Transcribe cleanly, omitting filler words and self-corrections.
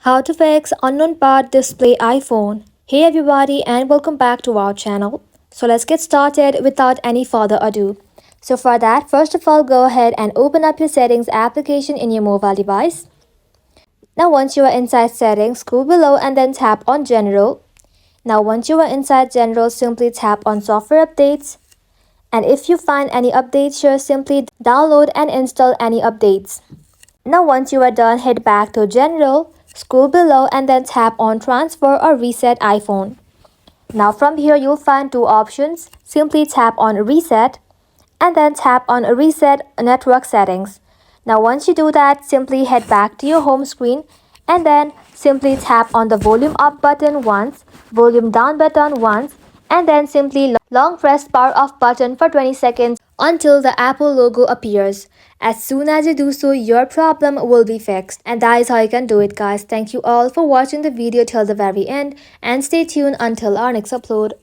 How to fix unknown path display iPhone. Hey everybody and welcome back to our channel. So let's get started without any further ado. So for that, first of all, go ahead and open up your settings application in your mobile device. Now once you are inside settings, scroll below and then tap on general. Now once you are inside general, simply tap on software updates. And if you find any updates here, simply download and install any updates. Now once you are done, head back to general, scroll below and then tap on transfer or reset iPhone. Now from here you'll find two options. Simply tap on reset and then tap on reset network settings. Now once you do that, simply head back to your home screen and then simply tap on the volume up button once, volume down button once, and then simply long press power off button for 20 seconds until the Apple logo appears. As soon as you do so, your problem will be fixed. And that is how you can do it, guys. Thank you all for watching the video till the very end and stay tuned until our next upload.